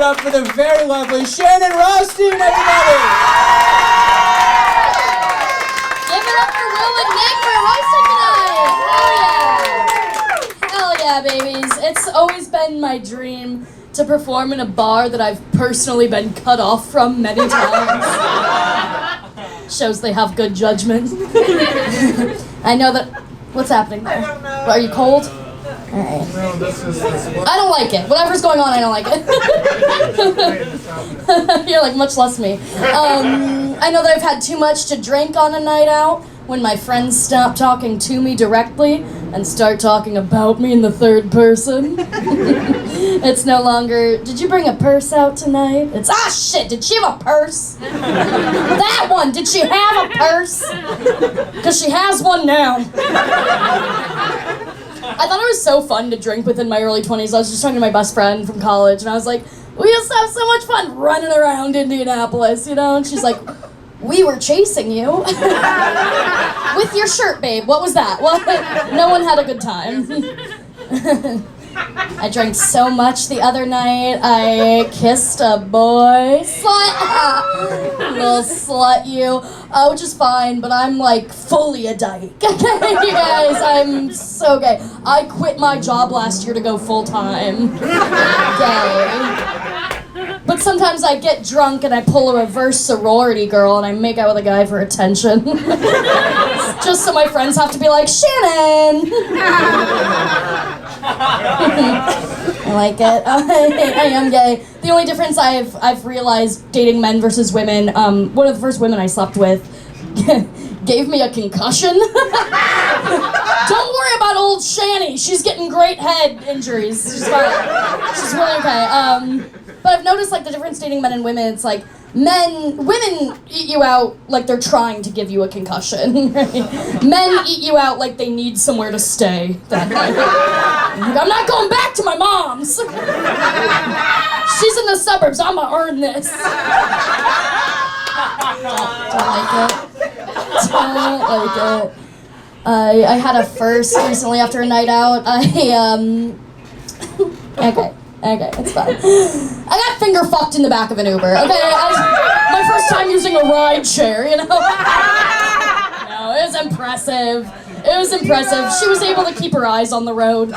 up for the very lovely Shannon Rostin, everybody! Give it up for Will and Nick for hosting tonight! Hell yeah, babies. It's always been my dream to perform in a bar that I've personally been cut off from many times. Shows they have good judgment. I know that... What's happening there? Are you cold? Alright. I don't like it. Whatever's going on, I don't like it. You're like, much less me. I know that I've had too much to drink on a night out when my friends stop talking to me directly and start talking about me in the third person. It's no longer, did you bring a purse out tonight? It's, ah shit, did she have a purse? That one, did she have a purse? Because she has one now. I thought it was so fun to drink with in my early 20s. I was just talking to my best friend from college, and I was like, we used to have so much fun running around Indianapolis, you know? And she's like, we were chasing you. With your shirt, babe. What was that? What? No one had a good time. I drank so much the other night. I kissed a boy. Slut! Little slut you. Which is fine, but I'm like fully a dyke. Okay, you guys, I'm so gay. I quit my job last year to go full-time. Gay. But sometimes I get drunk and I pull a reverse sorority girl and I make out with a guy for attention. Just so my friends have to be like, Shannon! I like it. I am gay. The only difference I've realized dating men versus women, one of the first women I slept with gave me a concussion. Don't worry about old Shanny. She's getting great head injuries. She's fine. She's really okay. But I've noticed like the difference dating men and women. It's like women eat you out like they're trying to give you a concussion. Right? Men eat you out like they need somewhere to stay that night. Like, I'm not going back to my mom's. She's in the suburbs. I'm gonna earn this. Don't like it. Don't like it. I had a first recently after a night out. Okay, it's fine. I got finger fucked in the back of an Uber, okay? My first time using a ride share, you know? No, it was impressive. It was impressive. She was able to keep her eyes on the road.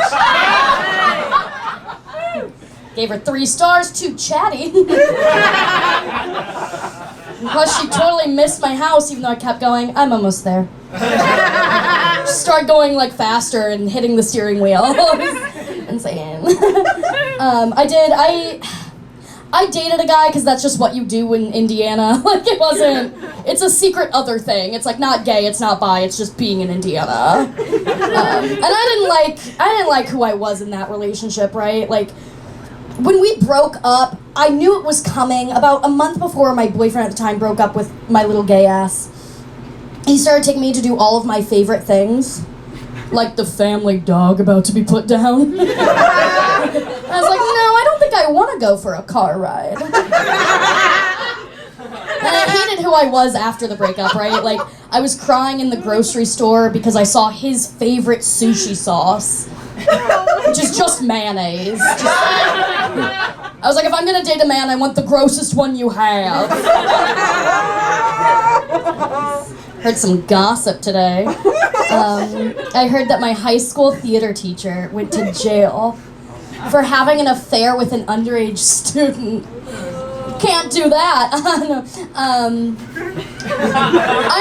Gave her 3 stars, too chatty. Plus, she totally missed my house, even though I kept going, I'm almost there. Start going like faster and hitting the steering wheel. Insane. I dated a guy because that's just what you do in Indiana. Like it's a secret other thing. It's like not gay, it's not bi, it's just being in Indiana. And I didn't like who I was in that relationship, right? Like, when we broke up, I knew it was coming. About a month before my boyfriend at the time broke up with my little gay ass, he started taking me to do all of my favorite things. Like the family dog about to be put down. I was like, no, I don't think I want to go for a car ride. And I hated who I was after the breakup, right? Like, I was crying in the grocery store because I saw his favorite sushi sauce, which is just mayonnaise. I was like, if I'm gonna date a man, I want the grossest one you have. Heard some gossip today. I heard that my high school theater teacher went to jail for having an affair with an underage student. Can't do that. I'm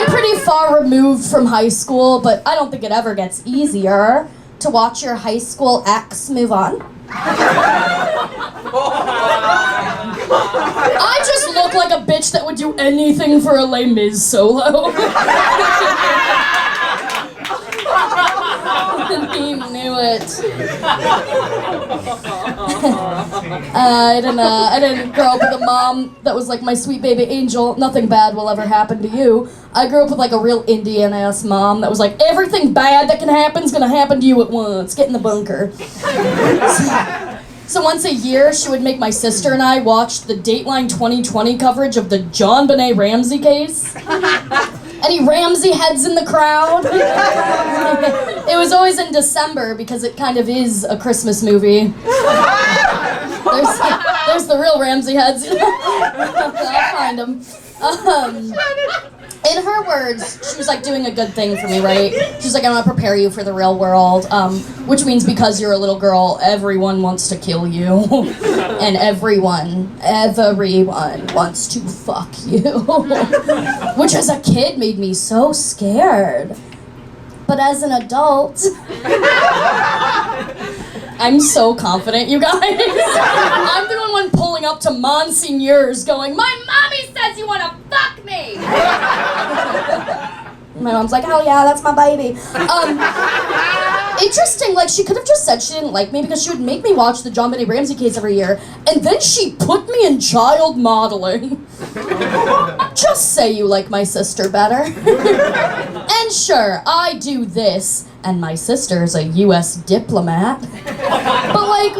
pretty far removed from high school, but I don't think it ever gets easier to watch your high school ex move on. I just look like a bitch that would do anything for a Les Mis solo. He knew it. I didn't grow up with a mom that was like my sweet baby angel. Nothing bad will ever happen to you. I grew up with like a real Indian-ass mom that was like, everything bad that can happen is gonna happen to you at once. Get in the bunker. So once a year, she would make my sister and I watch the Dateline 2020 coverage of the John Benet Ramsey case. Any Ramsey heads in the crowd? It was always in December because it kind of is a Christmas movie. There's Where's the real Ramsey heads? I'll find them. In her words, she was like doing a good thing for me, right? She's like, I want to prepare you for the real world, which means because you're a little girl, everyone wants to kill you. And everyone wants to fuck you. Which as a kid made me so scared. But as an adult, I'm so confident, you guys. I'm the only one pulling up to Monsignors going, my mommy says you want to fuck me. My mom's like, oh yeah, that's my baby. Interesting, like she could have just said she didn't like me because she would make me watch the John Benet Ramsey case every year, and then she put me in child modeling. Just say you like my sister better. And sure, I do this, and my sister's a U.S. diplomat. But like,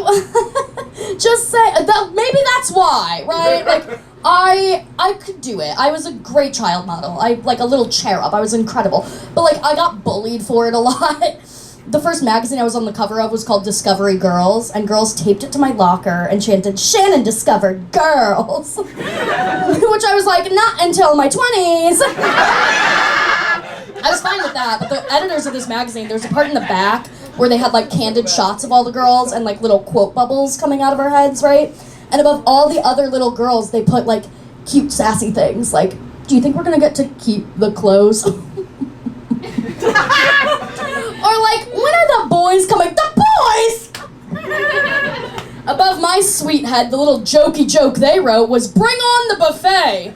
just say, maybe that's why, right? Like, I could do it. I was a great child model. Like a little cherub. I was incredible. But like, I got bullied for it a lot. The first magazine I was on the cover of was called Discovery Girls, and girls taped it to my locker and chanted, Shannon discovered girls. Which I was like, not until my 20s. I was fine with that, but the editors of this magazine, there's a part in the back where they had like candid shots of all the girls and like little quote bubbles coming out of our heads, right? And above all the other little girls, they put like cute sassy things like, do you think we're gonna get to keep the clothes? Or like, when are the boys coming? The boys! Above my sweet head, the little jokey joke they wrote was, bring on the buffet.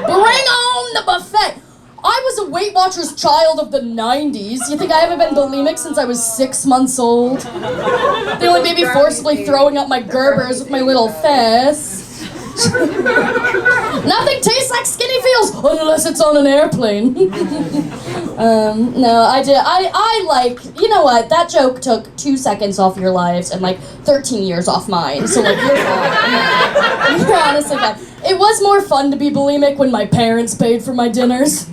Bring on the buffet. I was a Weight Watchers child of the 90s. You think I haven't been bulimic since I was 6 months old? They only made me forcibly throwing up my Gerbers with my little fist. Nothing tastes like skinny feels unless it's on an airplane. No, I did. I like, you know what? That joke took 2 seconds off your lives and like 13 years off mine. So like, you're fine. You're honestly fine. It was more fun to be bulimic when my parents paid for my dinners.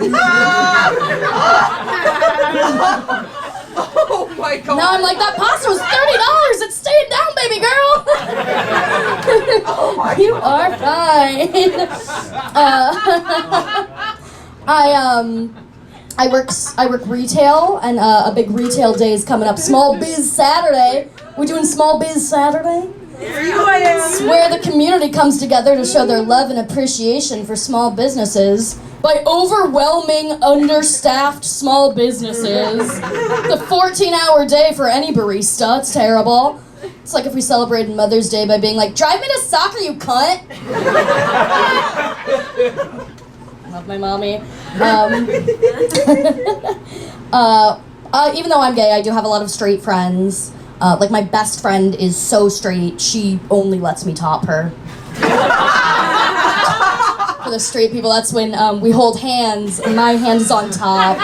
Oh my god. Now I'm like, that pasta was $30. It's staying down, baby girl. Oh my You are fine. I work retail, and a big retail day is coming up. Small Biz Saturday. We doing Small Biz Saturday? It's where the community comes together to show their love and appreciation for small businesses by overwhelming understaffed small businesses. The 14-hour day for any barista. It's terrible. It's like if we celebrated Mother's Day by being like, drive me to soccer, you cunt. Love my mommy. Even though I'm gay, I do have a lot of straight friends. Like my best friend is so straight, she only lets me top her. For the straight people, that's when we hold hands and my hand is on top.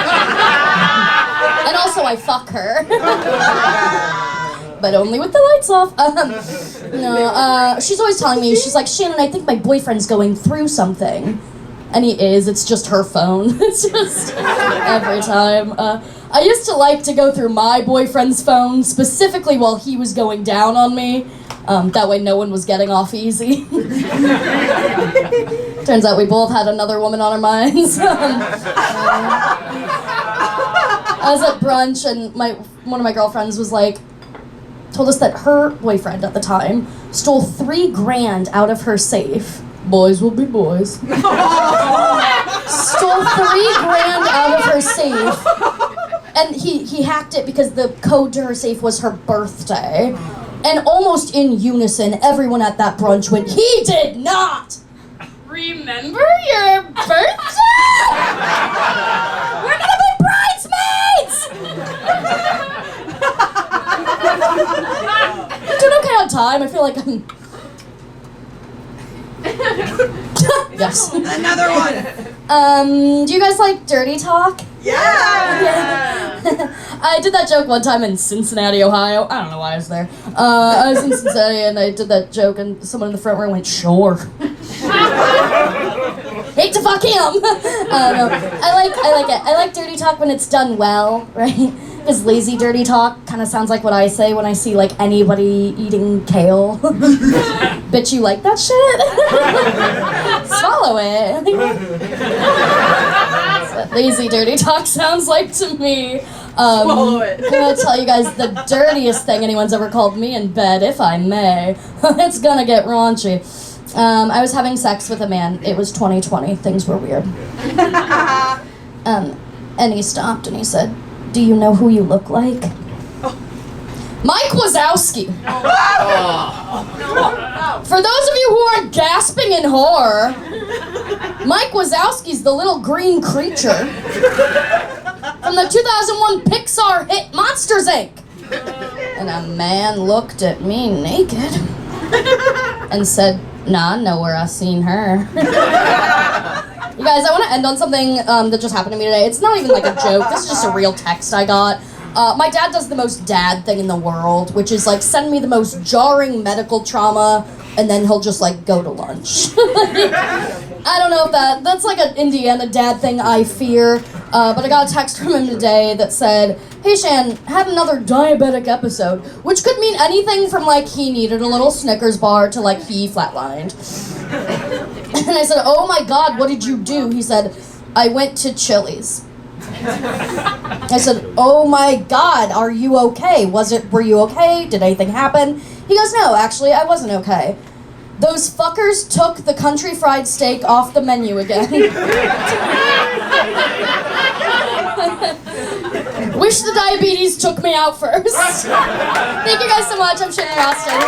And also I fuck her. But only with the lights off. She's always telling me, she's like, Shannon, I think my boyfriend's going through something. And he is, it's just her phone. It's just every time. I used to like to go through my boyfriend's phone, specifically while he was going down on me. That way no one was getting off easy. Turns out we both had another woman on our minds. I was at brunch and one of my girlfriends was like, told us that her boyfriend at the time stole $3 grand out of her safe. Boys will be boys. Stole $3 grand out of her safe. And he hacked it because the code to her safe was her birthday. And almost in unison, everyone at that brunch went, he did not! Remember your birthday? We're gonna be bridesmaids! I'm doing okay on time. I feel like I'm... Yes. Another one. Do you guys like dirty talk? Yeah. I did that joke one time in Cincinnati, Ohio. I don't know why I was there. I was in Cincinnati and I did that joke and someone in the front row went, sure. Hate to fuck him. No. I like it. I like dirty talk when it's done well, right? Because lazy dirty talk kind of sounds like what I say when I see like anybody eating kale. Bitch, you like that shit? Swallow it. That's what lazy dirty talk sounds like to me. Swallow it. I'm gonna tell you guys the dirtiest thing anyone's ever called me in bed, if I may. It's gonna get raunchy. I was having sex with a man. It was 2020. Things were weird. And he stopped and he said, "Do you know who you look like?" Mike Wazowski. For those of you who are gasping in horror, Mike Wazowski's the little green creature from the 2001 Pixar hit Monsters, Inc. And a man looked at me naked and said, "Nah, I know where I seen her." You guys, I want to end on something that just happened to me today. It's not even like a joke. This is just a real text I got. My dad does the most dad thing in the world, which is like send me the most jarring medical trauma, and then he'll just like go to lunch. I don't know if that's like an Indiana dad thing, I fear. But I got a text from him today that said, "Hey Shan, had another diabetic episode," which could mean anything from like he needed a little Snickers bar to like he flatlined. And I said, "Oh my God, what did you do?" He said, "I went to Chili's." I said, "Oh my God, are you okay? Were you okay? Did anything happen?" He goes, "No, actually, I wasn't okay. Those fuckers took the country fried steak off the menu again." Wish the diabetes took me out first. Thank you guys so much. I'm Shannon Rostin.